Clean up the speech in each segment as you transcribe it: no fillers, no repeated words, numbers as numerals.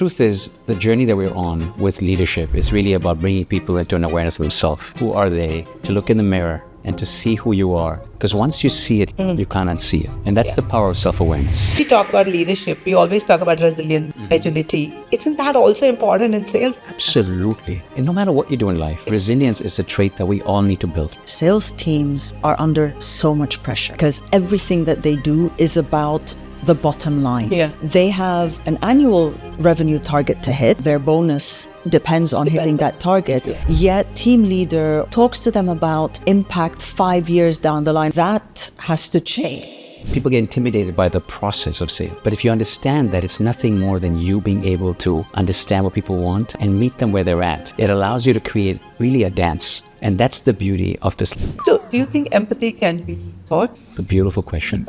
truth is, the journey that we're on with leadership is really about bringing people into an awareness of themselves. Who are they? To look in the mirror and to see who you are. Because once you see it, you can't unsee it. And that's the power of self-awareness. We talk about leadership. We always talk about resilience, agility. Isn't that also important in sales? Absolutely. And no matter what you do in life, resilience is a trait that we all need to build. Sales teams are under so much pressure because everything that they do is about the bottom line. Yeah. They have an annual revenue target to hit. Their bonus depends on hitting that target. Yeah. Yet team leader talks to them about impact 5 years down the line. That has to change. People get intimidated by the process of sale. But if you understand that it's nothing more than you being able to understand what people want and meet them where they're at, it allows you to create really a dance. And that's the beauty of this. So, do you think empathy can be taught? A beautiful question.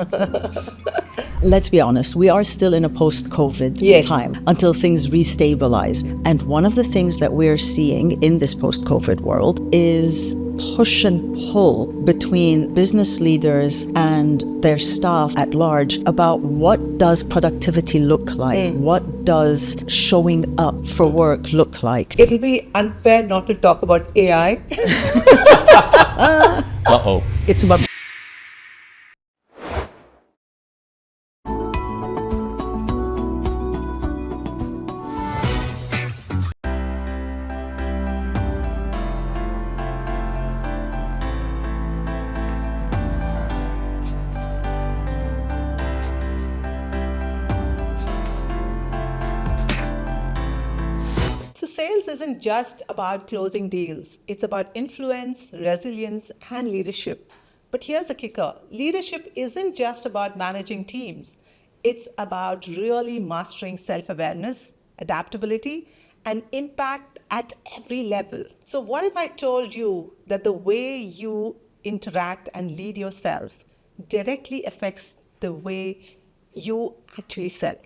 Let's be honest, we are still in a post-COVID time until things restabilize. And one of the things that we're seeing in this post-COVID world is push and pull between business leaders and their staff at large about what does productivity look like? What does showing up for work look like? It'll be unfair not to talk about AI. Uh-oh. It's about... So sales isn't just about closing deals. It's about influence, resilience, and leadership. But here's the kicker. Leadership isn't just about managing teams. It's about really mastering self-awareness, adaptability, and impact at every level. So what if I told you that the way you interact and lead yourself directly affects the way you actually sell?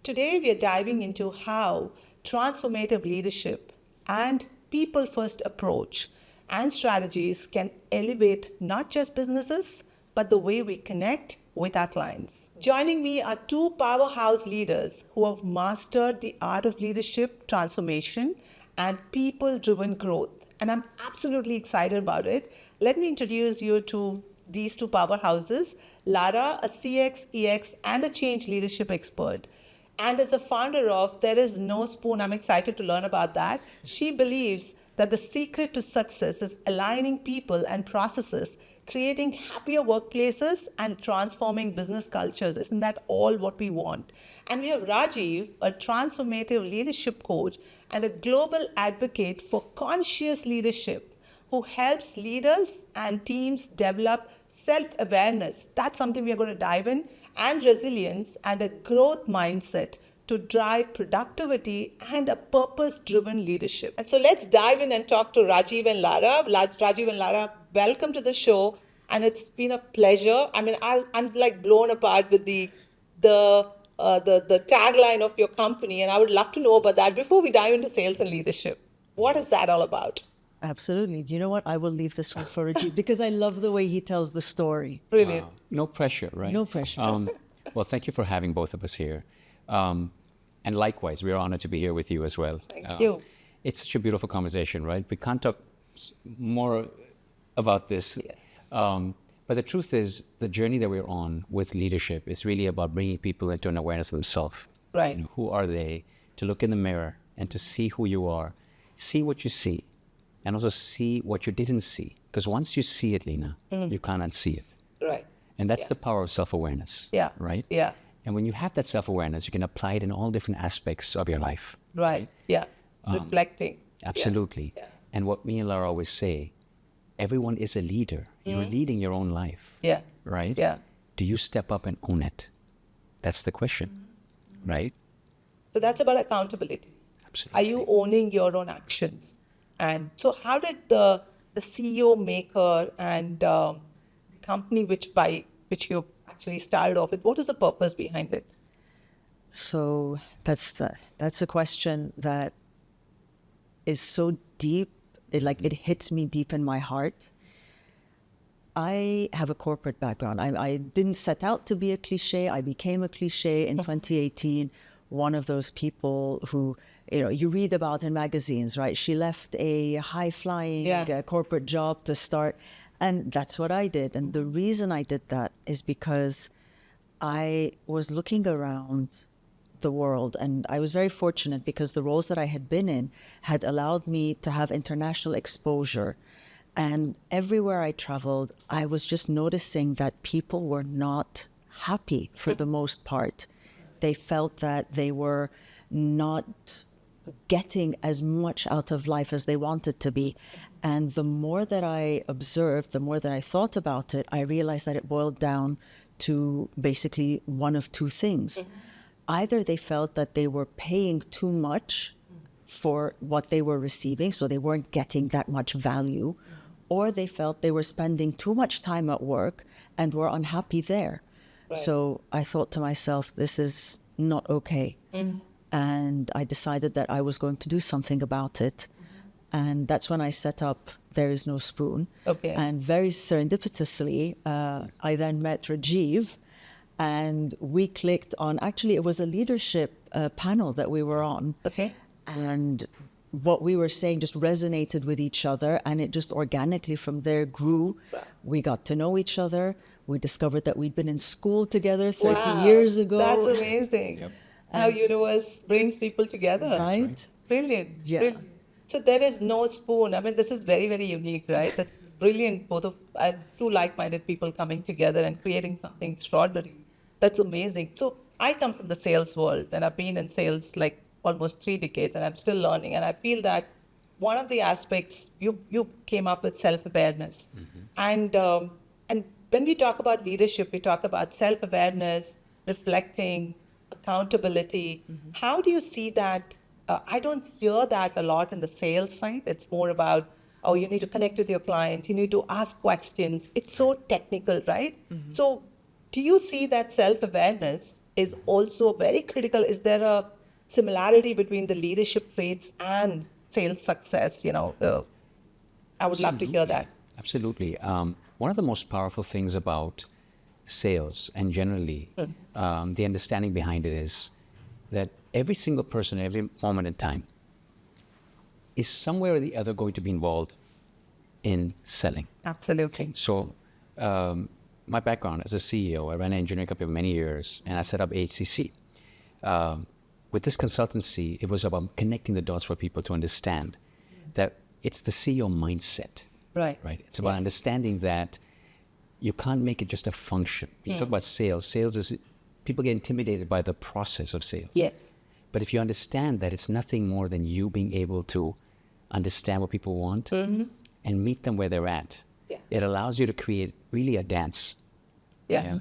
Today, we are diving into how transformative leadership and people-first approach and strategies can elevate not just businesses, but the way we connect with our clients. Joining me are two powerhouse leaders who have mastered the art of leadership transformation and people-driven growth. And I'm absolutely excited about it. Let me introduce you to these two powerhouses. Lara, a CX, EX, and a change leadership expert. And as a founder of There Is No Spoon, I'm excited to learn about that. She believes that the secret to success is aligning people and processes, creating happier workplaces, and transforming business cultures. Isn't that all what we want? And we have Rajeev, a transformative leadership coach and a global advocate for conscious leadership, who helps leaders and teams develop self-awareness. That's something we are going to dive in, and resilience and a growth mindset to drive productivity and a purpose-driven leadership. And so let's dive in and talk to Rajeev and Lara. Rajeev and Lara, welcome to the show. And it's been a pleasure. I mean, I'm like blown apart with the tagline of your company, and I would love to know about that before we dive into sales and leadership. What is that all about? Absolutely. You know what? I will leave this one for Rajeev because I love the way he tells the story. Brilliant. Wow. No pressure, right? No pressure. Well, thank you for having both of us here. And likewise, we are honored to be here with you as well. Thank you. It's such a beautiful conversation, right? We can't talk more about this. Yeah. But the truth is, the journey that we're on with leadership is really about bringing people into an awareness of themselves. Right. You know, who are they? To look in the mirror and to see who you are, see what you see, and also see what you didn't see. Because once you see it, Lena, you can't unsee it. Right. And that's the power of self-awareness. Yeah. Right? Yeah. And when you have that self-awareness, you can apply it in all different aspects of your life. Right. Yeah. Reflecting. Absolutely. Yeah. And what me and Lara always say, everyone is a leader. You're leading your own life. Yeah. Right? Yeah. Do you step up and own it? That's the question. Right? So that's about accountability. Absolutely. Are you owning your own actions? And so how did the CEO maker and the company which you actually started off with, what is the purpose behind it? So that's a question that is so deep. It hits me deep in my heart. I have a corporate background. I didn't set out to be a cliche. I became a cliche in 2018 one of those people who, you read about in magazines, right? She left a high-flying corporate job to start, and that's what I did. And the reason I did that is because I was looking around the world, and I was very fortunate because the roles that I had been in had allowed me to have international exposure. And everywhere I traveled, I was just noticing that people were not happy for the most part. They felt that they were not getting as much out of life as they wanted to be. And the more that I observed, the more that I thought about it, I realized that it boiled down to basically one of two things. Either they felt that they were paying too much for what they were receiving, so they weren't getting that much value, or they felt they were spending too much time at work and were unhappy there. Right. So I thought to myself, this is not okay. And I decided that I was going to do something about it. And that's when I set up There Is No Spoon. Okay. And very serendipitously, I then met Rajeev, and we clicked on, actually it was a leadership panel that we were on. Okay. And what we were saying just resonated with each other, and it just organically from there grew. We got to know each other. We discovered that we'd been in school together 30 years ago. That's amazing. Yep. How universe brings people together. Right. Brilliant. Yeah. Brilliant. So there is no spoon. I mean, this is very, very unique, right? That's brilliant. Both of two like-minded people coming together and creating something extraordinary. That's amazing. So I come from the sales world, and I've been in sales like almost 3 decades, and I'm still learning. And I feel that one of the aspects you came up with self-awareness, and when we talk about leadership, we talk about self-awareness, reflecting, accountability. How do you see that? I don't hear that a lot in the sales side. It's more about, oh, you need to connect with your clients, you need to ask questions. It's so technical, right? So do you see that self-awareness is also very critical? Is there a similarity between the leadership traits and sales success? I would love to hear that. Absolutely. One of the most powerful things about sales and generally the understanding behind it is that every single person at every moment in time is somewhere or the other going to be involved in selling. Absolutely. So my background as a CEO, I ran an engineering company for many years, and I set up HCC. With this consultancy, it was about connecting the dots for people to understand that it's the CEO mindset. Right. It's about understanding that you can't make it just a function. You talk about sales. Sales is, people get intimidated by the process of sales. Yes. But if you understand that it's nothing more than you being able to understand what people want and meet them where they're at, it allows you to create really a dance. Yeah.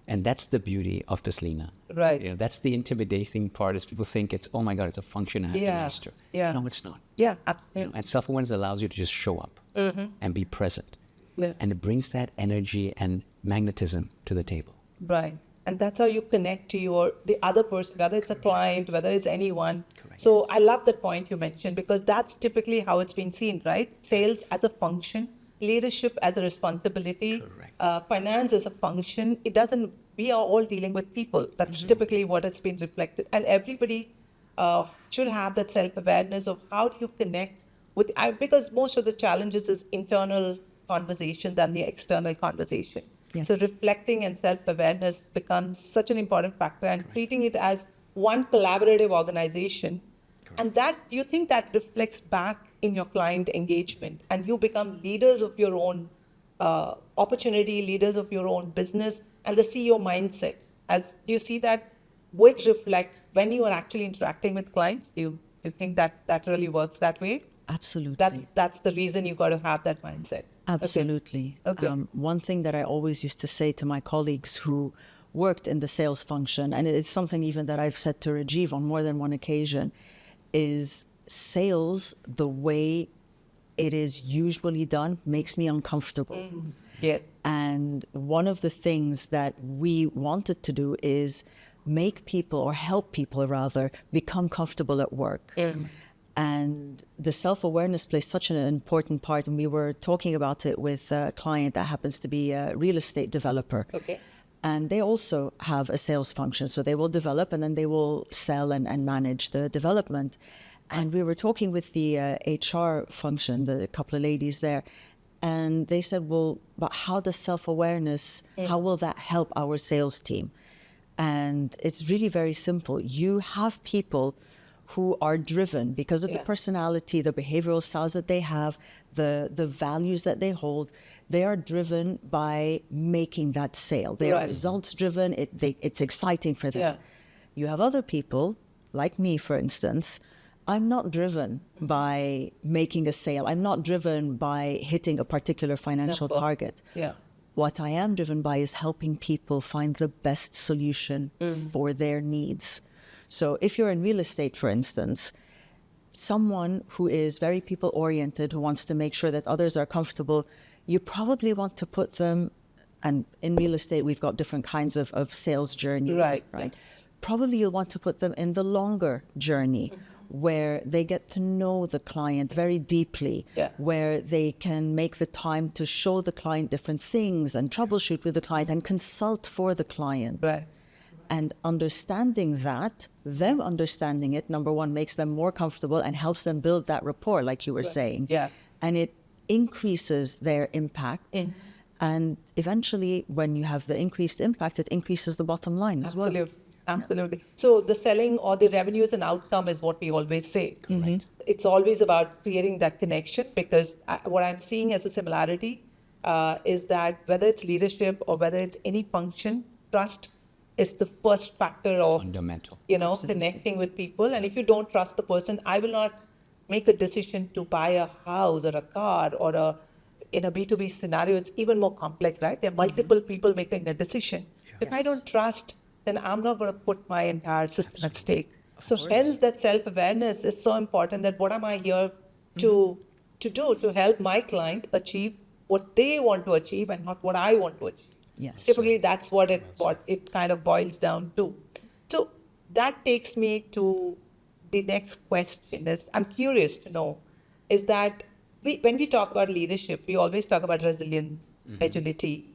And that's the beauty of this, Lena. Right. That's the intimidating part, is people think it's, oh my God, it's a function I have to master. Yeah. No, it's not. Yeah, absolutely. And self-awareness allows you to just show up and be present. Yeah. And it brings that energy and magnetism to the table. Right. And that's how you connect to the other person, whether it's a client, whether it's anyone. Correct. So I love that point you mentioned, because that's typically how it's been seen, right? Sales as a function, leadership as a responsibility, finance as a function. It doesn't, we are all dealing with people. That's typically what it's been reflected. And everybody should have that self-awareness of how do you connect with, because most of the challenges is internal conversation than the external conversation. Yes. So reflecting and self-awareness becomes such an important factor, and treating it as one collaborative organization. Correct. And that, you think that reflects back in your client engagement, and you become leaders of your own opportunity, leaders of your own business, and the CEO mindset. Do you see that would reflect when you are actually interacting with clients? Do you think that really works that way? Absolutely. That's the reason you got to have that mindset. Absolutely. Okay. One thing that I always used to say to my colleagues who worked in the sales function, and it's something even that I've said to Rajeev on more than one occasion, is sales, the way it is usually done, makes me uncomfortable. Yes. And one of the things that we wanted to do is make people, or help people rather, become comfortable at work. And the self-awareness plays such an important part. And we were talking about it with a client that happens to be a real estate developer. Okay. And they also have a sales function. So they will develop and then they will sell and manage the development. And we were talking with the HR function, the couple of ladies there, and they said, well, but how does self-awareness, how will that help our sales team? And it's really very simple. You have people who are driven because of the personality, the behavioral styles that they have, the values that they hold. They are driven by making that sale. They are results driven. It's exciting for them. You have other people, like me, for instance. I'm not driven by making a sale. I'm not driven by hitting a particular financial target. What I am driven by is helping people find the best solution for their needs. So if you're in real estate, for instance, someone who is very people-oriented, who wants to make sure that others are comfortable, you probably want to put them, and in real estate, we've got different kinds of sales journeys, right? Probably you'll want to put them in the longer journey, where they get to know the client very deeply, where they can make the time to show the client different things and troubleshoot with the client and consult for the client. And understanding that, them understanding it, number one, makes them more comfortable and helps them build that rapport, like you were saying. And it increases their impact. And eventually, when you have the increased impact, it increases the bottom line as well. Absolutely. So the selling or the revenue is an outcome is what we always say. It's always about creating that connection, because what I'm seeing as a similarity is that whether it's leadership or whether it's any function, trust is the first factor of fundamental, connecting with people. And if you don't trust the person, I will not make a decision to buy a house or a car or in a B2B scenario, it's even more complex, right? There are multiple people making a decision. If I don't trust, then I'm not going to put my entire system at stake. So hence that self-awareness is so important, that what am I here to do to help my client achieve what they want to achieve and not what I want to achieve. Typically, that's what it kind of boils down to. So that takes me to the next question. I'm curious to know, is that when we talk about leadership, we always talk about resilience, agility.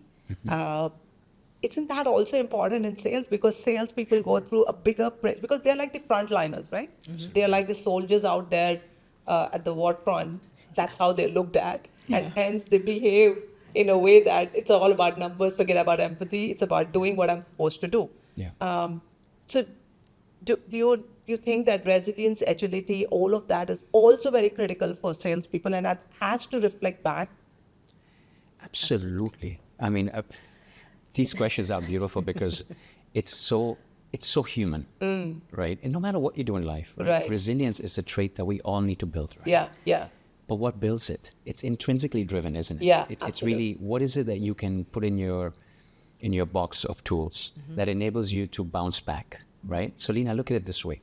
Isn't that also important in sales? Because salespeople go through a bigger pressure, because they're like the frontliners, right? They're like the soldiers out there at the war front. That's how they're looked at. And hence they behave in a way that it's all about numbers, forget about empathy. It's about doing what I'm supposed to do. So do you think that resilience, agility, all of that is also very critical for salespeople, and that has to reflect back? Absolutely. I mean, these questions are beautiful because it's so human, right? And no matter what you do in life, resilience is a trait that we all need to build, right? But what builds it? It's intrinsically driven, isn't it? It's really, what is it that you can put in your box of tools that enables you to bounce back, right? So Lena, look at it this way.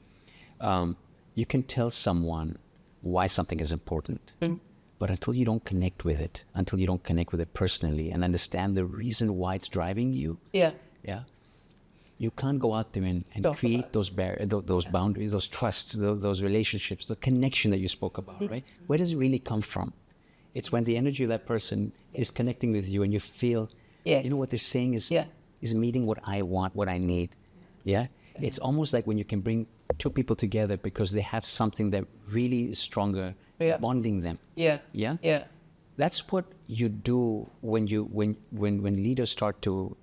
You can tell someone why something is important, but until you don't connect with it, personally and understand the reason why it's driving you, you can't go out there and create those boundaries, those trusts, those relationships, the connection that you spoke about, right? Where does it really come from? It's when the energy of that person is connecting with you and you feel, what they're saying is meeting what I want, what I need. It's almost like when you can bring two people together because they have something that really is stronger, bonding them. That's what you do when leaders start to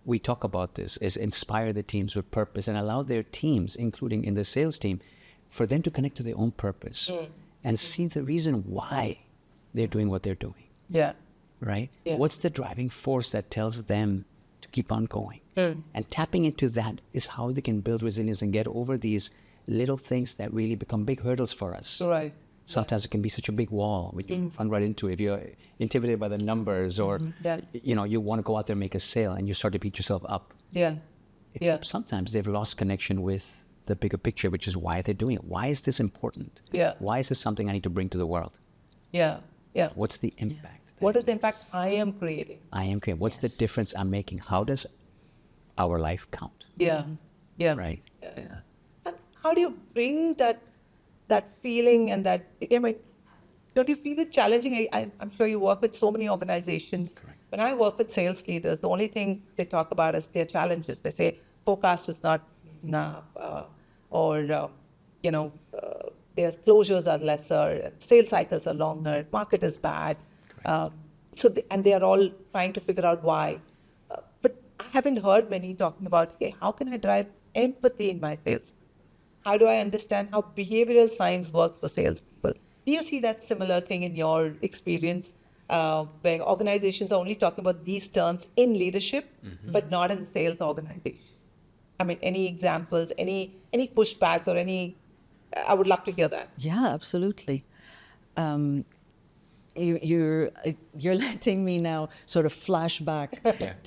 we talk about this, is inspire the teams with purpose and allow their teams, including in the sales team, for them to connect to their own purpose and see the reason why they're doing what they're doing. Right? What's the driving force that tells them to keep on going? And tapping into that is how they can build resilience and get over these little things that really become big hurdles for us. Sometimes it can be such a big wall when you run right into it. If you're intimidated by the numbers or, you want to go out there and make a sale and you start to beat yourself up. Sometimes they've lost connection with the bigger picture, which is why they're doing it. Why is this important? Why is this something I need to bring to the world? What's the impact? What is the impact I am creating? What's the difference I'm making? How does our life count? Right. And how do you bring that feeling and that, don't you feel it challenging? I'm sure you work with so many organizations when I work with sales leaders, the only thing they talk about is their challenges. They say forecast is not enough, their closures are lesser, sales cycles are longer, market is bad. And they are all trying to figure out why. But I haven't heard many talking about, hey, how can I drive empathy in my sales? How do I understand how behavioral science works for salespeople? Do you see that similar thing in your experience, where organizations are only talking about these terms in leadership, but not in the sales organization? I mean, any examples, any pushbacks or any? I would love to hear that. Yeah, absolutely. You're letting me now sort of flash back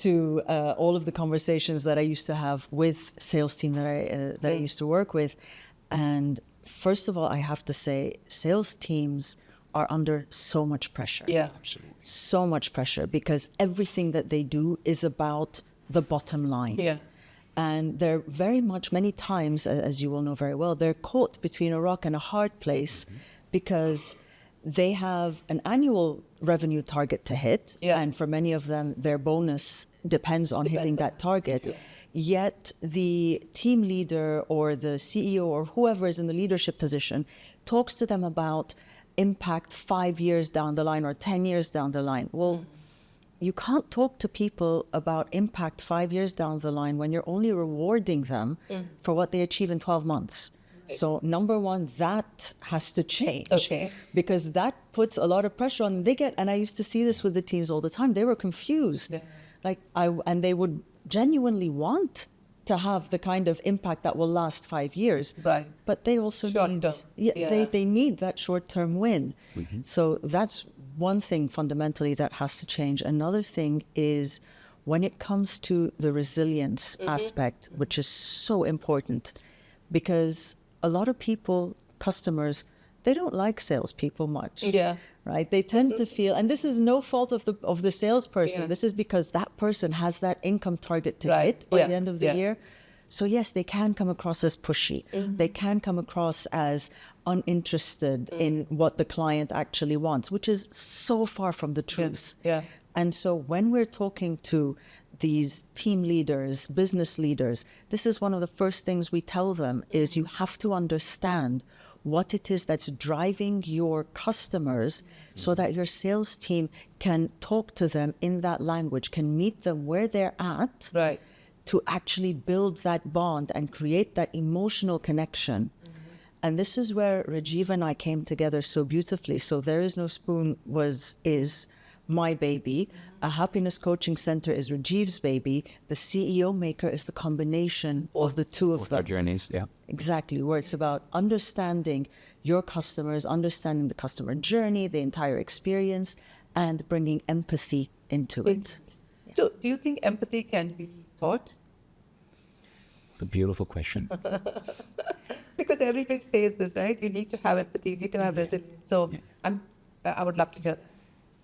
to all of the conversations that I used to have with sales team that I used to work with. And first of all, I have to say, sales teams are under so much pressure. Yeah, Absolutely. So much pressure, because everything that they do is about the bottom line. Yeah. And they're very much, many times, as you will know very well, they're caught between a rock and a hard place, because they have an annual revenue target to hit. Yeah. And for many of them, their bonus depends on hitting that target. Yeah. Yet the team leader or the CEO or whoever is in the leadership position talks to them about impact 5 years down the line or 10 years down the line. Well, you can't talk to people about impact 5 years down the line when you're only rewarding them for what they achieve in 12 months. So number one, that has to change. Okay. Because that puts a lot of pressure on them. They get, and I used to see this with the teams all the time, they were confused. Yeah. And they would genuinely want to have the kind of impact that will last 5 years. Right. But they also Short need, term. Yeah. they need that short-term win. So that's one thing fundamentally that has to change. Another thing is when it comes to the resilience aspect, which is so important, because a lot of people, customers, they don't like salespeople much. Yeah. Right? They tend to feel, and this is no fault of the salesperson. Yeah. This is because that person has that income target to Right. hit by Yeah. the end of the Yeah. year. So yes, they can come across as pushy. They can come across as uninterested in what the client actually wants, which is so far from the truth. Yeah. And so when we're talking to these team leaders, business leaders, this is one of the first things we tell them is you have to understand what it is that's driving your customers so that your sales team can talk to them in that language, can meet them where they're at, Right. to actually build that bond and create that emotional connection. And this is where Rajeev and I came together so beautifully. So There Is No Spoon is my baby. A happiness coaching center is Rajeev's baby. The CEO maker is the combination of the two of Both them. our journeys, yeah. Exactly, where it's about understanding your customers, understanding the customer journey, the entire experience, and bringing empathy into it. So, do you think empathy can be taught? A beautiful question. Because everybody says this, right? You need to have empathy, you need to have resilience. So, I would love to hear that.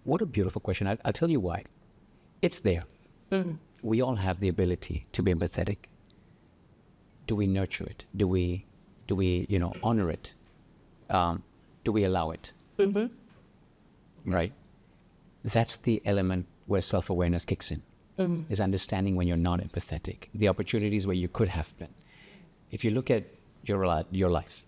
What a beautiful question. I'll tell you why. It's there. We all have the ability to be empathetic. Do we nurture it? Do we honor it? Do we allow it? Right? That's the element where self-awareness kicks in, is understanding when you're not empathetic, the opportunities where you could have been. If you look at your life,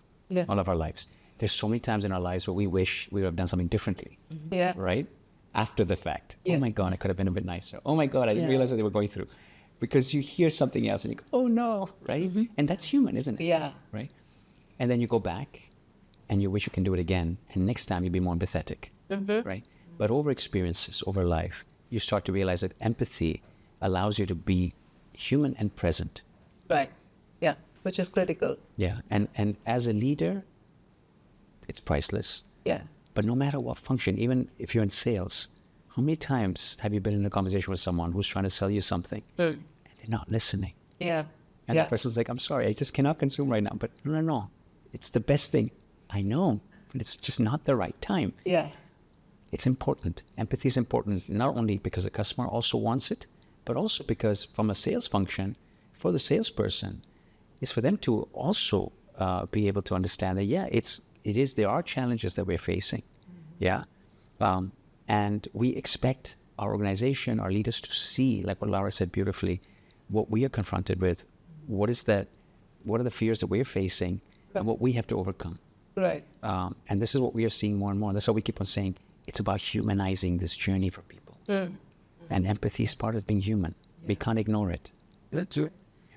all of our lives, there's so many times in our lives where we wish we would have done something differently, Yeah. right? After the fact. Yeah. Oh my God, I could have been a bit nicer. Oh my God, I didn't realize what they were going through. Because you hear something else and you go, oh no, right? And that's human, isn't it? Yeah. Right? And then you go back and you wish you can do it again. And next time you'll be more empathetic, right? But over experiences, over life, you start to realize that empathy allows you to be human and present. Right. Yeah. Which is critical. Yeah. And as a leader, it's priceless. Yeah. But no matter what function, even if you're in sales, how many times have you been in a conversation with someone who's trying to sell you something and they're not listening? Yeah. And the person's like, I'm sorry, I just cannot consume right now. But no, it's the best thing. I know, but it's just not the right time. Yeah. It's important. Empathy is important, not only because the customer also wants it, but also because from a sales function, for the salesperson, is for them to also be able to understand that, there are challenges that we're facing. Yeah. And we expect our organization, our leaders to see, like what Lara said beautifully, what we are confronted with, what are the fears that we're facing, and what we have to overcome. Right. And this is what we are seeing more and more. That's why we keep on saying it's about humanizing this journey for people. And empathy is part of being human. We can't ignore it. That's right.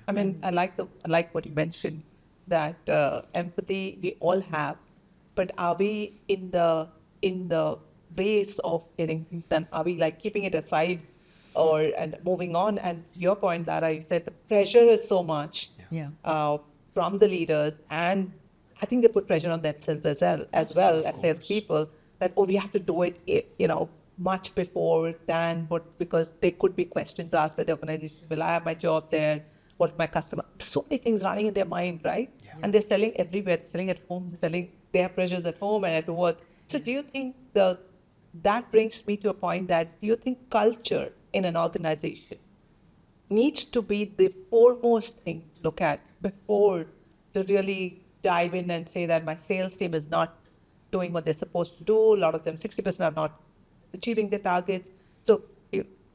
I mean, I like what you mentioned, that empathy we all have, but are we in the base of getting things done? Are we like keeping it aside and moving on? And your point, Lara, you said the pressure is so much from the leaders, and I think they put pressure on themselves as well as salespeople, that we have to do it, much before than what, because there could be questions asked by the organization. Will I have my job there? What my customer? So many things running in their mind, right? Yeah. And they're selling everywhere. They're selling at home. They have pressures at home and at work. So do you think that brings me to a point that, do you think culture in an organization needs to be the foremost thing to look at before to really dive in and say that my sales team is not doing what they're supposed to do? A lot of them, 60% are not achieving their targets. So,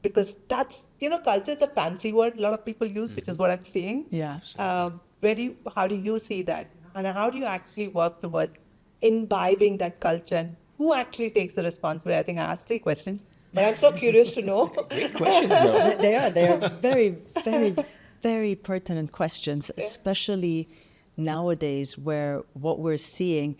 because that's, culture is a fancy word a lot of people use, which is what I'm seeing. Yeah. How do you see that? And how do you actually work towards imbibing that culture? And who actually takes the responsibility? I think I asked 3 questions, but I'm so curious to know. Great questions, though. They are very, very, very pertinent questions, especially nowadays where what we're seeing,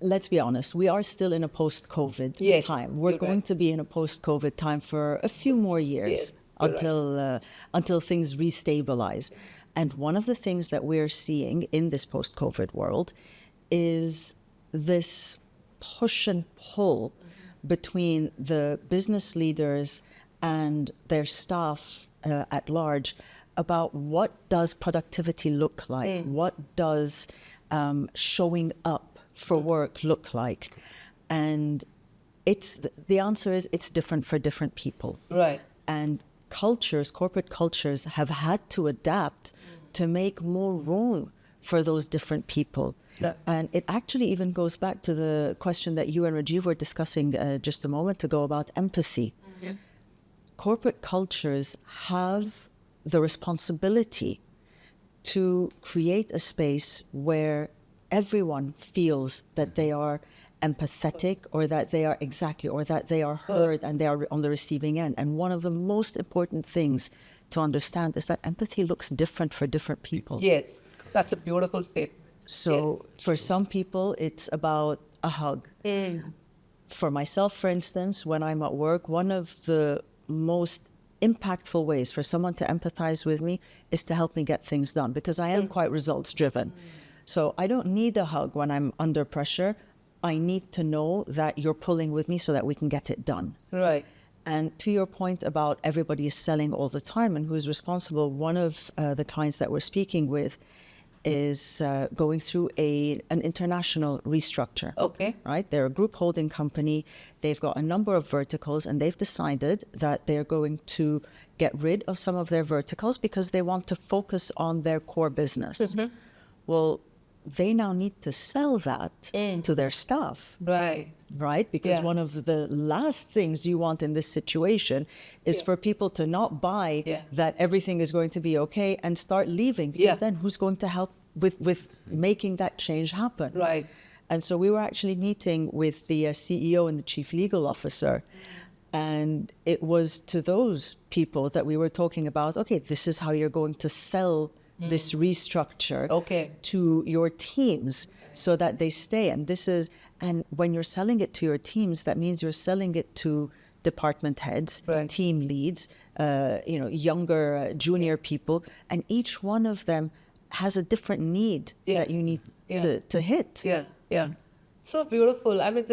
let's be honest, we are still in a post-COVID time. We're going to be in a post-COVID time for a few more years until things restabilize. And one of the things that we're seeing in this post-COVID world is this push and pull between the business leaders and their staff at large about what does productivity look like, what does showing up for work look like. And the answer is it's different for different people. Right. And corporate cultures have had to adapt to make more room for those different people. Yeah. And it actually even goes back to the question that you and Rajeev were discussing just a moment ago about empathy. Mm-hmm. Corporate cultures have the responsibility to create a space where everyone feels that they are empathetic, or that they are heard and they are on the receiving end. And one of the most important things to understand is that empathy looks different for different people. Yes, that's a beautiful statement. So for some people, it's about a hug. For myself, for instance, when I'm at work, one of the most impactful ways for someone to empathize with me is to help me get things done, because I am quite results driven. So I don't need a hug when I'm under pressure. I need to know that you're pulling with me so that we can get it done. Right. And to your point about everybody is selling all the time and who is responsible, one of the clients that we're speaking with is going through an international restructure. Okay. Right? They're a group holding company. They've got a number of verticals, and they've decided that they're going to get rid of some of their verticals because they want to focus on their core business. Mm-hmm. Well, they now need to sell that to their staff. Right. Right? Because one of the last things you want in this situation is for people to not buy that everything is going to be okay and start leaving, because then who's going to help with making that change happen? Right. And so we were actually meeting with the CEO and the chief legal officer, and it was to those people that we were talking about, okay, this is how you're going to sell this restructure to your teams so that they stay. And when you're selling it to your teams, that means you're selling it to department heads, team leads, younger, junior people, and each one of them has a different need that you need to hit. Yeah. So beautiful. I mean,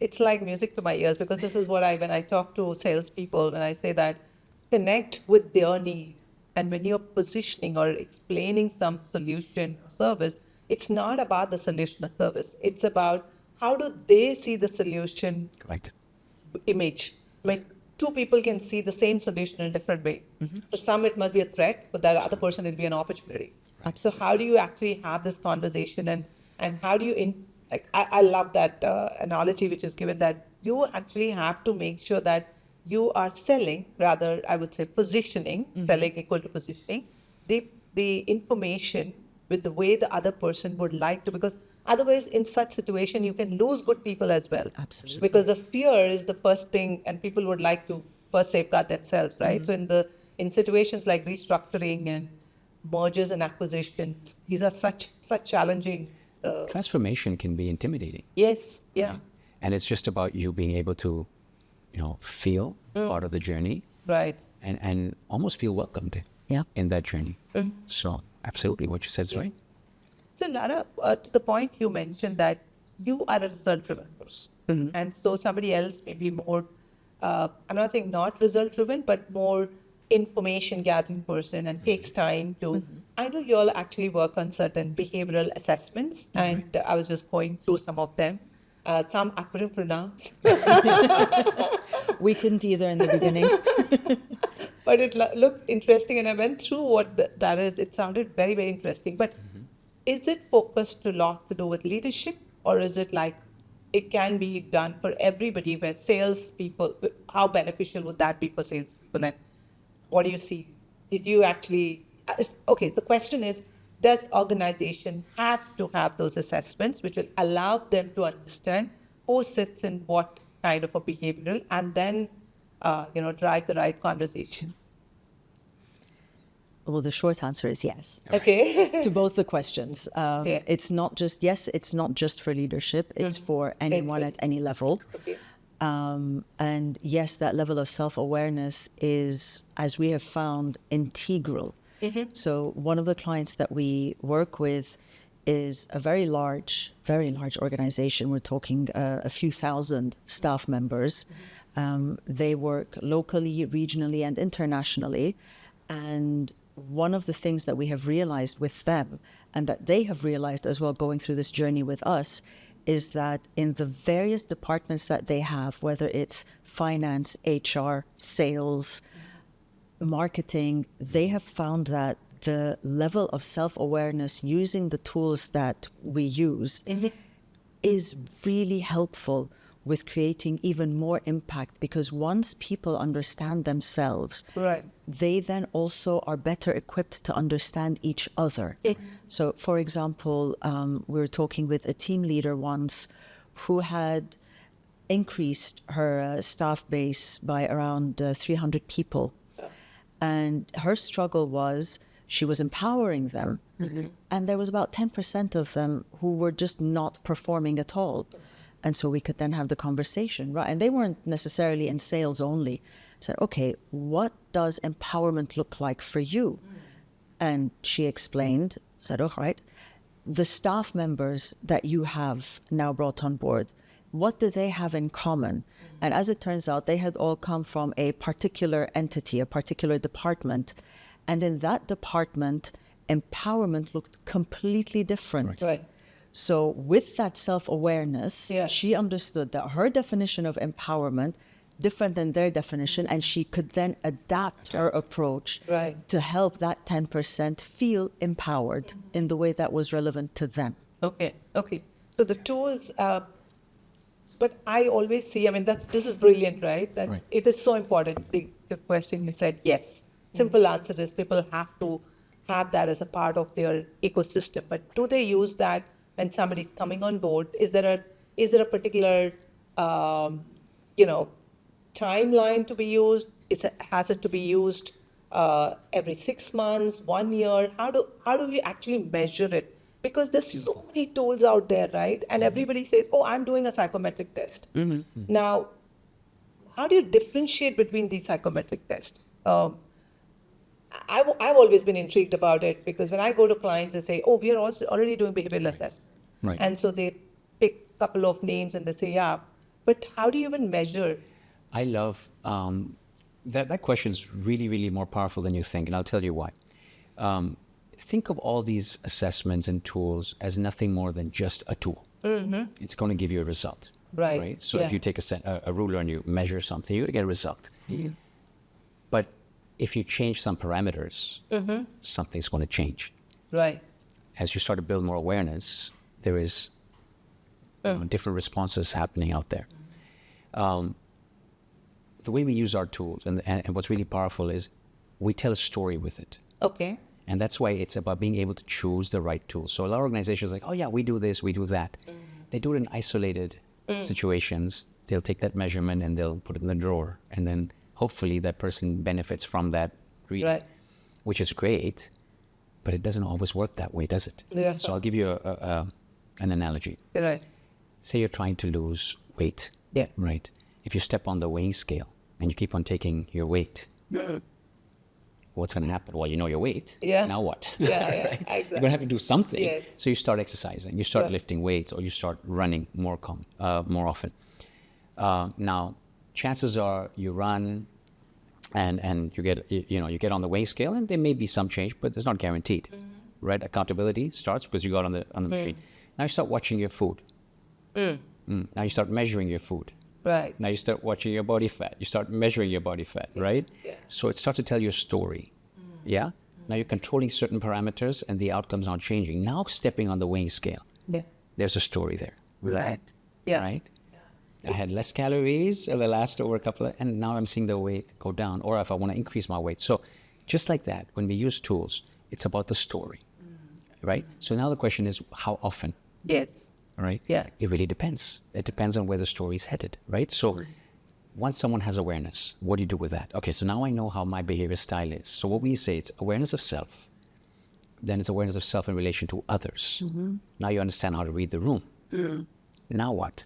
it's like music to my ears, because this is what when I talk to salespeople, when I say that connect with their need. And when you're positioning or explaining some solution or service, it's not about the solution or service. It's about how do they see the solution image. I mean, 2 people can see the same solution in a different way. Mm-hmm. For some, it must be a threat. For that other person, it'll be an opportunity. Right. So how do you actually have this conversation? And how do you, I love that analogy which is given, that you actually have to make sure that you are selling, rather, I would say positioning, selling equal to positioning, the information with the way the other person would like to, because otherwise in such situation, you can lose good people as well. Absolutely. Because the fear is the first thing, and people would like to first safeguard themselves, right? So in situations like restructuring and mergers and acquisitions, these are such challenging. Transformation can be intimidating. Yes, yeah, And it's just about you being able to, feel part of the journey right. and almost feel welcomed Yeah. in that journey. So absolutely what you said is right. So Lara, to the point you mentioned that you are a result-driven person, and so somebody else may be more, I'm not saying not result-driven, but more information-gathering person and takes time to. I know you all actually work on certain behavioral assessments, and I was just going through some of them. Some I couldn't pronounce, We couldn't either in the beginning. but it looked interesting, and I went through what that is. It sounded very, very interesting. But is it focused a lot to do with leadership, or is it like it can be done for everybody? Where salespeople, how beneficial would that be for salespeople? And what do you see? Did you actually? Okay, the question is, does organization have to have those assessments, which will allow them to understand who sits in what kind of a behavioral, and then drive the right conversation? Well, the short answer is yes. Okay. To both the questions. Yeah. It's not just for leadership, it's for anyone at any level. Okay. And yes, that level of self-awareness is, as we have found, integral. So one of the clients that we work with is a very large organization. We're talking a few thousand staff members. They work locally, regionally, and internationally. And one of the things that we have realized with them, and that they have realized as well going through this journey with us, is that in the various departments that they have, whether it's finance, HR, sales, marketing, they have found that the level of self-awareness using the tools that we use is really helpful with creating even more impact, because once people understand themselves, Right. they then also are better equipped to understand each other. So, for example, we were talking with a team leader once who had increased her staff base by around 300 people. And her struggle was she was empowering them, and there was about 10% of them who were just not performing at all. And so we could then have the conversation, right? And they weren't necessarily in sales only. Said, okay, what does empowerment look like for you? And she explained, said, all right, the staff members that you have now brought on board, what do they have in common? And as it turns out, they had all come from a particular entity, a particular department. And in that department, empowerment looked completely different. Right. So with that self-awareness, Yeah. she understood that her definition of empowerment different than their definition, and she could then adapt her approach Right. to help that 10% feel empowered in the way that was relevant to them. Okay. So the tools, but I always see, I mean, this is brilliant, right? That Right. it is so important. The question you said, yes. Simple answer is people have to have that as a part of their ecosystem. But do they use that when somebody's coming on board? Is there a particular, timeline to be used? Has it to be used every 6 months, 1 year? How do we actually measure it? Because there's so many tools out there, right? And everybody says, oh, I'm doing a psychometric test. Now, how do you differentiate between these psychometric tests? I've always been intrigued about it, because when I go to clients, they say, oh, we are also already doing behavioral assessments. Right. And so they pick a couple of names and they say, yeah, but how do you even measure? I love that question is really, really more powerful than you think, and I'll tell you why. Think of all these assessments and tools as nothing more than just a tool. It's going to give you a result. Right. So Yeah. if you take a ruler and you measure something, you're going to get a result. But if you change some parameters, something's going to change. Right. As you start to build more awareness, there is different responses happening out there. the way we use our tools and what's really powerful is we tell a story with it. Okay. And that's why it's about being able to choose the right tool. So a lot of organizations are like, oh yeah, we do this, we do that. They do it in isolated situations. They'll take that measurement and they'll put it in the drawer. And then hopefully that person benefits from that reading, Right. which is great, but it doesn't always work that way, does it? Yeah. So I'll give you an analogy. Right. Say you're trying to lose weight, Yeah. right? If you step on the weighing scale and you keep on taking your weight, what's going to happen? Well, you know your weight. Yeah. Now what? Yeah, Right? exactly. You're going to have to do something. Yes. So you start exercising, you start Yeah. lifting weights, or you start running more often. Now, chances are you run and you get on the weighing scale, and there may be some change, but it's not guaranteed. Right? Accountability starts because you got on the machine. Now you start watching your food. Now you start measuring your food. Right. Now you start watching your body fat. You start measuring your body fat, right? Yeah. So it starts to tell you a story. Yeah? Now you're controlling certain parameters and the outcomes aren't changing. Now stepping on the weighing scale, Yeah. there's a story there. Right. Yeah. Right? I had less calories over the last and now I'm seeing the weight go down, or if I want to increase my weight. So just like that, when we use tools, it's about the story, right? So now the question is, how often? Yes. Right? Yeah. It really depends. It depends on where the story is headed, right? So once someone has awareness, what do you do with that? Okay, so now I know how my behavior style is. So what we say, it's awareness of self. Then it's awareness of self in relation to others. Now you understand how to read the room. Now what?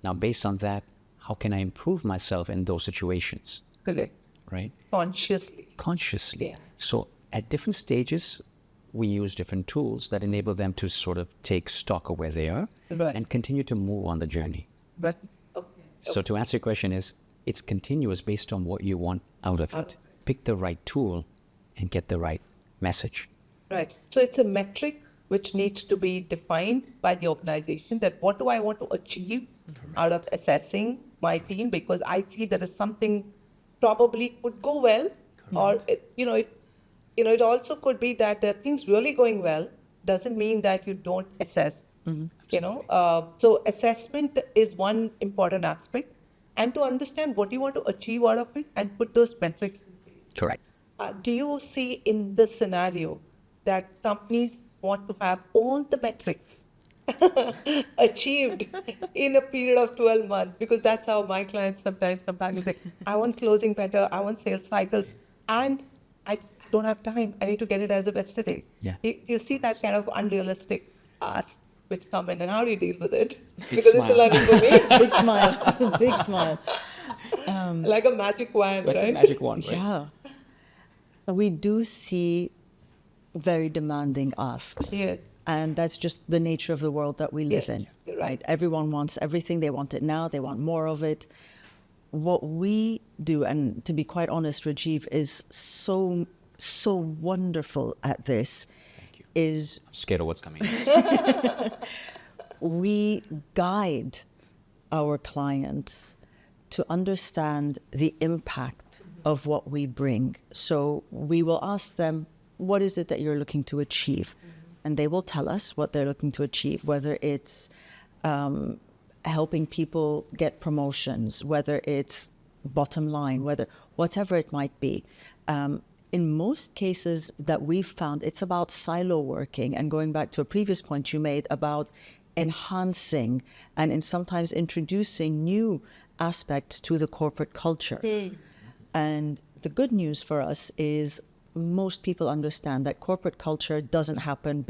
Now based on that, how can I improve myself in those situations, Correct. right? Consciously. Consciously. Yeah. So at different stages, we use different tools that enable them to sort of take stock of where they are Right. and continue to move on the journey. But okay. So to answer your question is, it's continuous based on what you want out of it. Pick the right tool and get the right message. Right. So it's a metric which needs to be defined by the organization, that what do I want to achieve out of assessing my team, because I see that is something probably could go well, or it also could be that there are things really going well. Doesn't mean that you don't assess. So assessment is one important aspect, and to understand what you want to achieve out of it and put those metrics in place. Correct. Do you see in this scenario that companies want to have all the metrics achieved in a period of 12 months? Because that's how my clients sometimes come back and say, I want closing better, I want sales cycles, and I don't have time. I need to get it as of yesterday. Yeah. You see that kind of unrealistic asks which come in, and how do you deal with it? Big Because it's a smile. learning for me. Big smile. Big smile. Like a magic wand, Like a right? magic wand, right? Yeah. We do see very demanding asks. Yes. And that's just the nature of the world that we live Yes, in. you're right. Everyone wants everything. They want it now. They want more of it. What we do, and to be quite honest, Rajeev is so wonderful at this, Thank you. is I'm scared of what's coming next. we guide our clients to understand the impact of what we bring. So we will ask them, what is it that you're looking to achieve? And they will tell us what they're looking to achieve, whether it's helping people get promotions, whether it's bottom line, whatever it might be. In most cases that we've found, it's about silo working, and going back to a previous point you made about enhancing and sometimes introducing new aspects to the corporate culture. And the good news for us is most people understand that corporate culture doesn't happen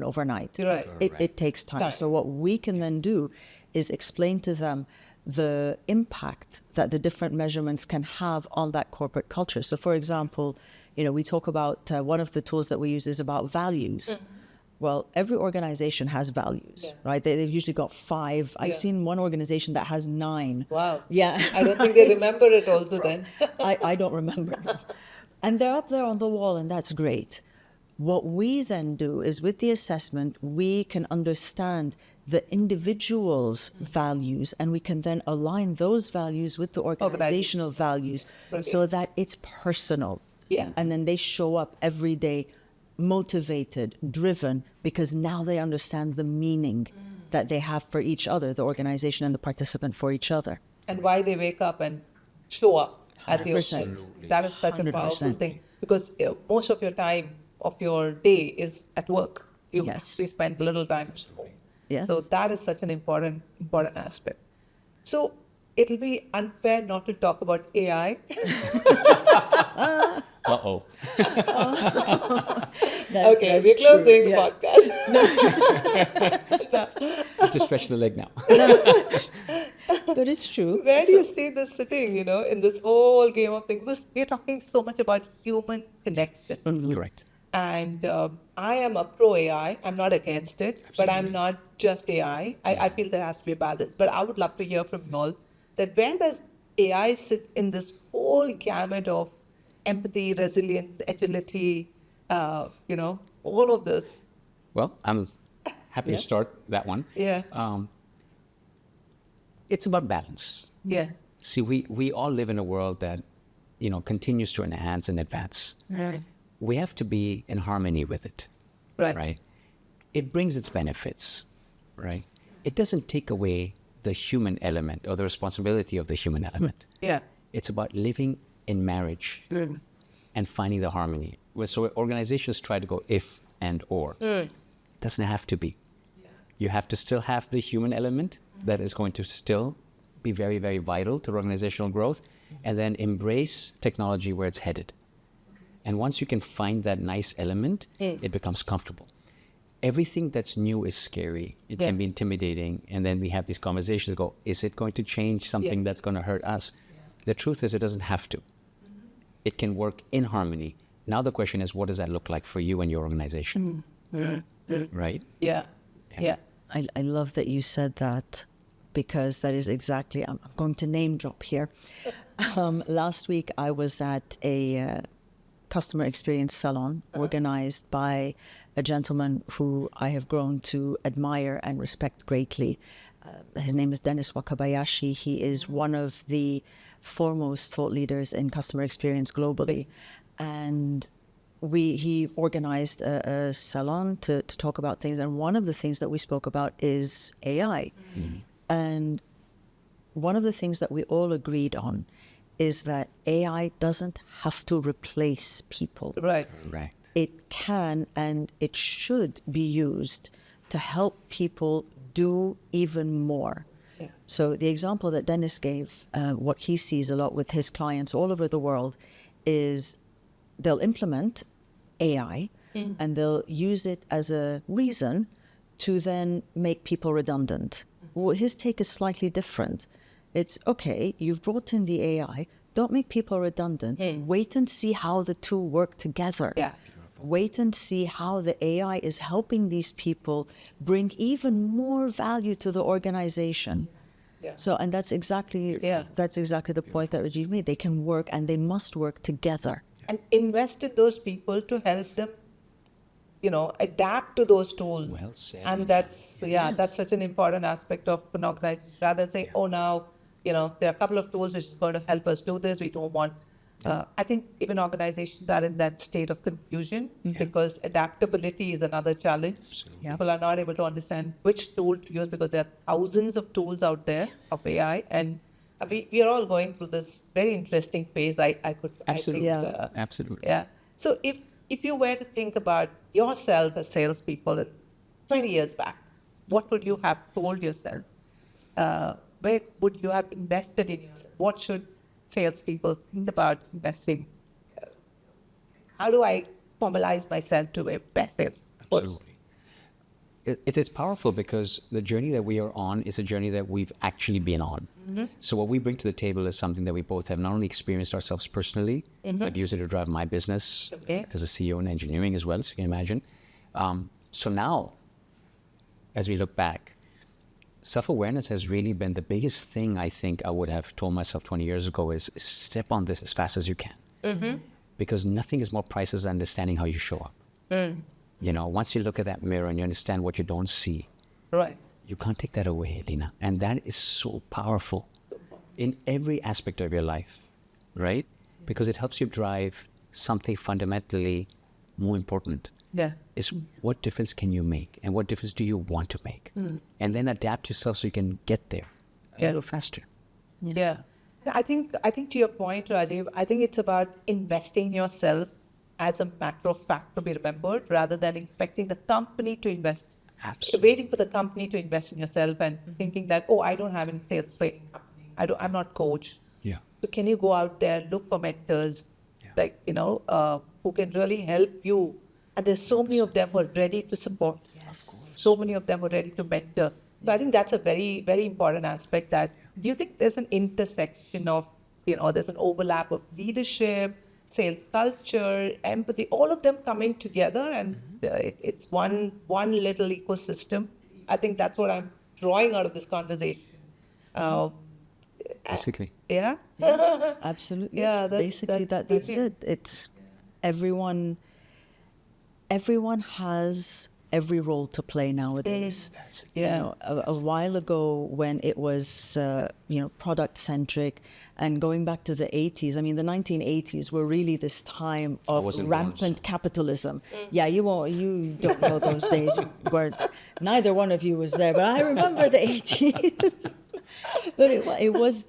overnight. Right. It takes time. So what we can then do is explain to them the impact that the different measurements can have on that corporate culture. So for example, we talk about one of the tools that we use is about values. Well, every organization has values, right? They've usually got 5. I've seen one organization that has 9. Wow. Yeah. I don't think they remember it also then. I don't remember them. And they're up there on the wall, and that's great. What we then do is, with the assessment, we can understand the individual's values, and we can then align those values with the organizational values so that it's personal. Yeah. And then they show up every day motivated, driven, because now they understand the meaning that they have for each other, the organization and the participant for each other. And why they wake up and show up at your 100%. shift. That is such a powerful 100%. thing because most of your time of your day is at work. You Yes. actually spend little time at home. Yes. So that is such an important aspect. So it'll be unfair not to talk about AI. Uh-oh. Okay, we're closing the podcast. To stretch the leg now. But it's true. Where do you see this sitting, in this whole game of things? Because we're talking so much about human connections. Correct. And I am a pro AI. I'm not against it, but I'm not just AI. I feel there has to be a balance. But I would love to hear from you all that where does AI sit in this whole gamut of empathy, resilience, agility, all of this? Well, I'm happy to start that one. Yeah. It's about balance. Yeah. See, we all live in a world that, continues to enhance and advance. Right. We have to be in harmony with it. Right. It brings its benefits, right? It doesn't take away the human element or the responsibility of the human element. Yeah. It's about living in marriage and finding the harmony. So organizations try to go if and or. It doesn't have to be. You have to still have the human element that is going to still be very, very vital to organizational growth, and then embrace technology where it's headed. And once you can find that nice element, it becomes comfortable. Everything that's new is scary. It can be intimidating. And then we have these conversations go, is it going to change something that's going to hurt us? The truth is it doesn't have to. It can work in harmony. Now the question is, what does that look like for you and your organization? Right? Yeah. Yeah. I love that you said that, because that is exactly, I'm going to name drop here. Last week I was at a customer experience salon organized by a gentleman who I have grown to admire and respect greatly. His name is Dennis Wakabayashi. He is one of the foremost thought leaders in customer experience globally. And he organized a salon to talk about things. And one of the things that we spoke about is AI. And one of the things that we all agreed on is that AI doesn't have to replace people. Right. Correct. It can and it should be used to help people do even more. Yeah. So the example that Dennis gave, what he sees a lot with his clients all over the world, is they'll implement AI and they'll use it as a reason to then make people redundant. Well, his take is slightly different. It's, okay, you've brought in the AI, don't make people redundant. Wait and see how the two work together. Yeah. Wait and see how the AI is helping these people bring even more value to the organization. Yeah. So, and that's exactly the point that Rajiv made. They can work and they must work together. And invest in those people to help them, adapt to those tools. Well said. And that's such an important aspect of an organization. Rather than say, oh, now, there are a couple of tools which is going to help us do this. We don't want. I think even organizations are in that state of confusion because adaptability is another challenge. People are not able to understand which tool to use because there are thousands of tools out there of AI, and we are all going through this very interesting phase. Absolutely. Absolutely. Yeah. So if you were to think about yourself as salespeople 20 years back, what would you have told yourself? Where would you have invested in yourself? What should salespeople think about investing? How do I formalize myself to a best salesperson? Absolutely. It's powerful because the journey that we are on is a journey that we've actually been on. So what we bring to the table is something that we both have not only experienced ourselves personally, I've used it to drive my business as a CEO in engineering as well, so you can imagine. So now, as we look back, self-awareness has really been the biggest thing I think I would have told myself 20 years ago is step on this as fast as you can. Because nothing is more priceless than understanding how you show up. Once you look at that mirror and you understand what you don't see, Right. you can't take that away, Lina. And that is so powerful in every aspect of your life, right? Because it helps you drive something fundamentally more important. Yeah. Is what difference can you make and what difference do you want to make? And then adapt yourself so you can get there a little faster. Yeah. I think to your point, Rajeev, I think it's about investing in yourself as a matter of fact to be remembered, rather than expecting the company to invest. Absolutely. Waiting for the company to invest in yourself and thinking that, oh, I don't have any sales training happening. I'm not coach. Yeah. So can you go out there, look for mentors, Yeah. who can really help you? And there's so many of them who are ready to support. So many of them are ready to mentor. So I think that's a very, very important aspect. That do you think there's an intersection of, there's an overlap of leadership, sales culture, empathy, all of them coming together, and it's one little ecosystem. I think that's what I'm drawing out of this conversation. Uh, Basically. yeah. Absolutely. Yeah, Basically, that's brilliant. it. It's everyone has every role to play nowadays. That's it. You know, a while ago when it was, product centric, and going back to the 80s, I mean, the 1980s were really this time of wasn't born, rampant capitalism. Yeah, you don't know those days where neither one of you was there, but I remember the 80s. But it was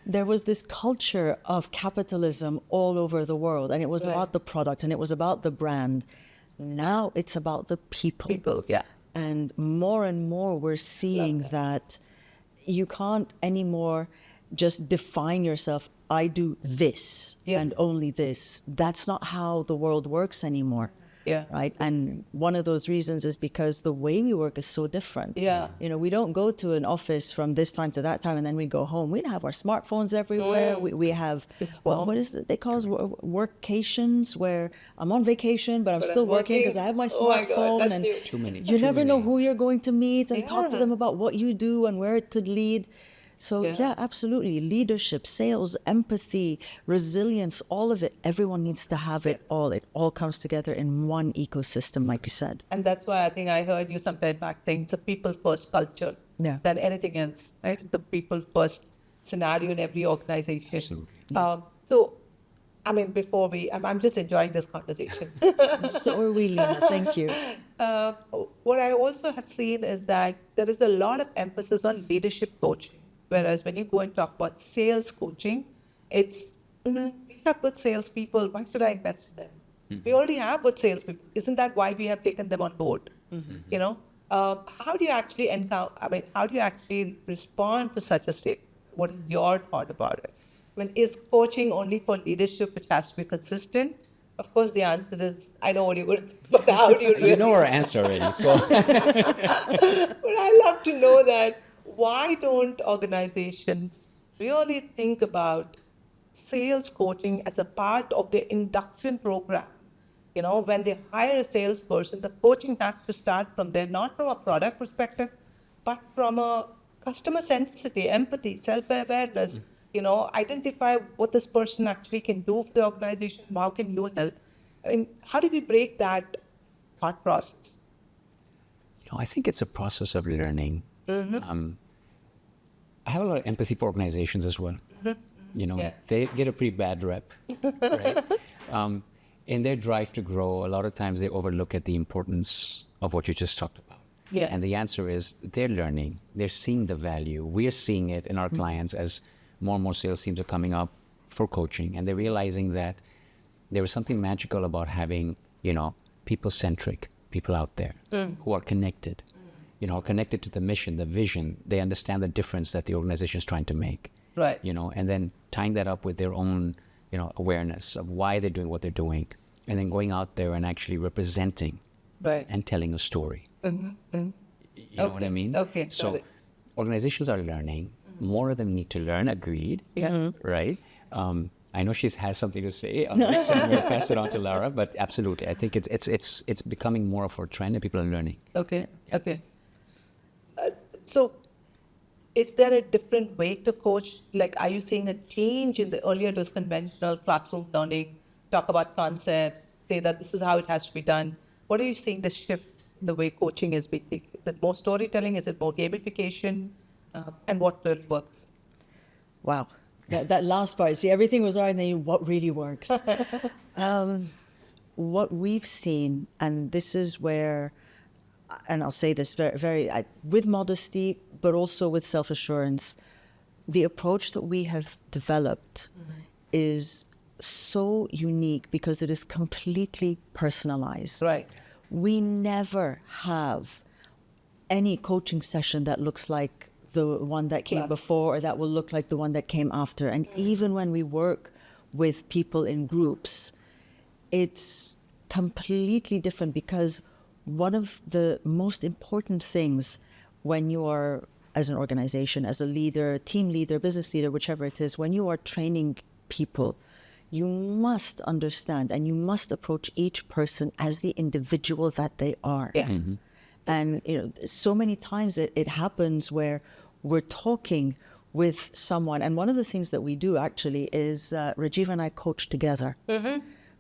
there was this culture of capitalism all over the world, and it was about the product, and it was about the brand. Now it's about the people. Yeah. And more we're seeing that you can't anymore just define yourself, I do this and only this. That's not how the world works anymore. Yeah. Right. And one of those reasons is because the way we work is so different. Yeah. We don't go to an office from this time to that time and then we go home. We have our smartphones everywhere. We have, what is it they call us? Workations, where I'm on vacation, but I'm still working because I have my smartphone. Oh my God, that's and new. Too many. you never know who you're going to meet and talk to Yeah. them about what you do and where it could lead. So yeah, absolutely. Leadership, sales, empathy, resilience, all of it. Everyone needs to have it all. It all comes together in one ecosystem, like you said. And that's why I think I heard you sometime back saying it's a people first culture than anything else, right? The people first scenario in every organization. Absolutely. So, I mean, I'm just enjoying this conversation. So are we, Lena. Thank you. What I also have seen is that there is a lot of emphasis on leadership coaching. Whereas when you go and talk about sales coaching, it's, we have good salespeople, why should I invest in them? We already have good salespeople. Isn't that why we have taken them on board? How do you actually how do you actually respond to such a statement? What is your thought about it? I mean, is coaching only for leadership, which has to be consistent? Of course, the answer is, I know what you're going to say, but how do you really? You know our answer already. So But I love to know that. Why don't organizations really think about sales coaching as a part of their induction program? When they hire a salesperson, the coaching has to start from there, not from a product perspective, but from a customer centricity, empathy, self-awareness. Identify what this person actually can do for the organization. How can you help? I mean, how do we break that thought process? I think it's a process of learning. I have a lot of empathy for organizations as well. They get a pretty bad rep, right? In their drive to grow, a lot of times they overlook at the importance of what you just talked about. Yeah. And the answer is they're learning. They're seeing the value. We're seeing it in our clients as more and more sales teams are coming up for coaching, and they're realizing that there is something magical about having, people-centric people out there who are connected. Connected to the mission, the vision. They understand the difference that the organization is trying to make. Right. And then tying that up with their own, awareness of why they're doing what they're doing, and then going out there and actually representing and telling a story. You know what I mean? Okay. So organizations are learning. More of them need to learn. Agreed. Yeah. Right. I know she has something to say on this, so I'm going to pass it on to Lara. But absolutely, I think it's becoming more of a trend, and people are learning. Okay. Okay. So, is there a different way to coach? Like, are you seeing a change in earlier it was conventional classroom learning, talk about concepts, say that this is how it has to be done? What are you seeing the shift in the way coaching is being taken? Is it more storytelling? Is it more gamification? And what really works? Wow. That last part, see, everything was already in what really works. What we've seen, and this is where, and I'll say this very, very with modesty, but also with self-assurance, the approach that we have developed is so unique because it is completely personalized. Right. We never have any coaching session that looks like the one that came before or that will look like the one that came after. And even when we work with people in groups, it's completely different because one of the most important things when you are, as an organization, as a leader, team leader, business leader, whichever it is, when you are training people, you must understand and you must approach each person as the individual that they are. Yeah. And so many times it happens where we're talking with someone, and one of the things that we do actually is Rajeev and I coach together.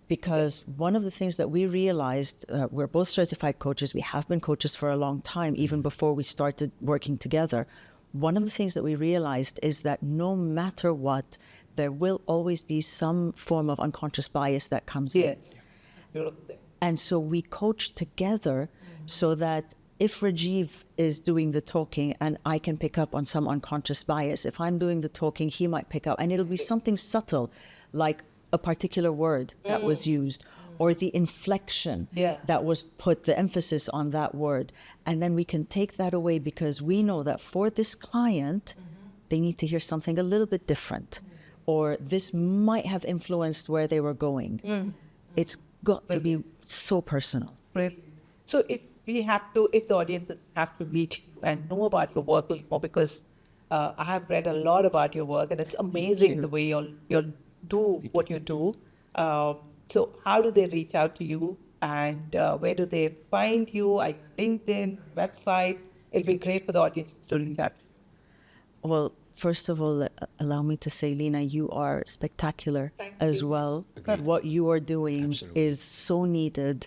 Because one of the things that we realized, we're both certified coaches, we have been coaches for a long time, even before we started working together. One of the things that we realized is that no matter what, there will always be some form of unconscious bias that comes in. Yes. Beautiful. And so we coach together so that if Rajeev is doing the talking and I can pick up on some unconscious bias, if I'm doing the talking, he might pick up. And it'll be something subtle, like a particular word that was used or the inflection that was put, the emphasis on that word. And then we can take that away because we know that for this client, they need to hear something a little bit different. Or this might have influenced where they were going. It's got to be so personal. Right. So if the audiences have to meet you and know about your work a little more, because I have read a lot about your work and it's amazing the way you'll do what you do. So how do they reach out to you and where do they find you? Like LinkedIn, website? It'll be great for the audiences to reach out. Well, first of all, allow me to say, Lena, you are spectacular as well. What you are doing is so needed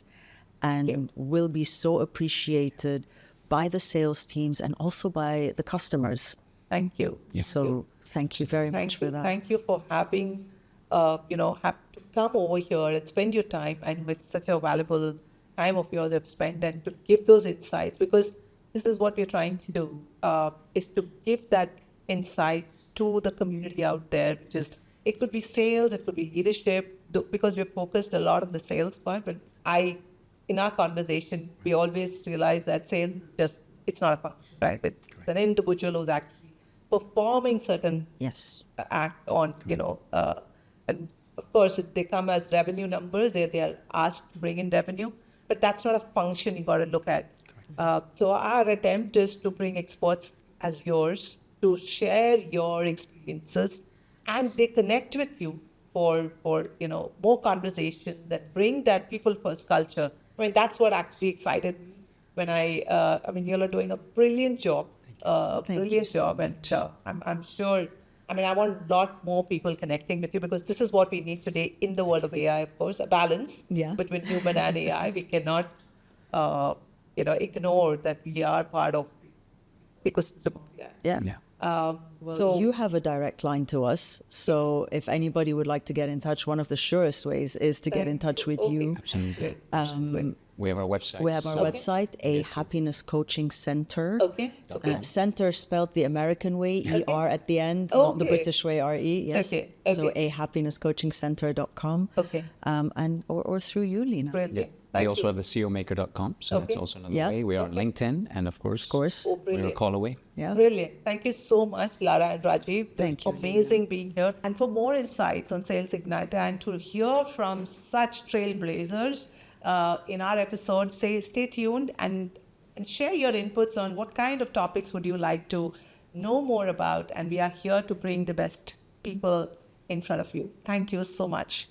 and will be so appreciated by the sales teams and also by the customers. Thank you. So thank you very much for that. Thank you for having, have to come over here and spend your time and with such a valuable time of yours you've spent and to give those insights, because this is what we're trying to do, is to give that insight to the community out there, which is, it could be sales, it could be leadership, because we're focused a lot on the sales part, but in our conversation, we always realize that sales is it's not a function, right? It's an individual who's actually performing certain act on, and of course, they come as revenue numbers. They are asked to bring in revenue, but that's not a function you got to look at. So our attempt is to bring experts as yours to share your experiences, and they connect with you for more conversation that bring that people first culture. I mean, that's what actually excited me when you all are doing a brilliant job, and I'm sure. I mean, I want a lot more people connecting with you because this is what we need today in the world of AI. Of course, a balance between human and AI. We cannot, ignore that we are part of the ecosystem of AI. So you have a direct line to us. So if anybody would like to get in touch, one of the surest ways is to get in touch with you. Absolutely. We have our website. We have our website, a happiness coaching center. Center spelled the American way, ER at the end, not the British way, RE. Yes. So a happinesscoachingcenter.com. And or through you, Lena. Brilliant. We also have the CEOmaker.com, so that's also another way. We are on LinkedIn, and of course, we're a call away. Brilliant. Thank you so much, Lara and Rajeev. Thank you. Amazing being here. And for more insights on Sales Igniter and to hear from such trailblazers in our episode, stay tuned and share your inputs on what kind of topics would you like to know more about. And we are here to bring the best people in front of you. Thank you so much.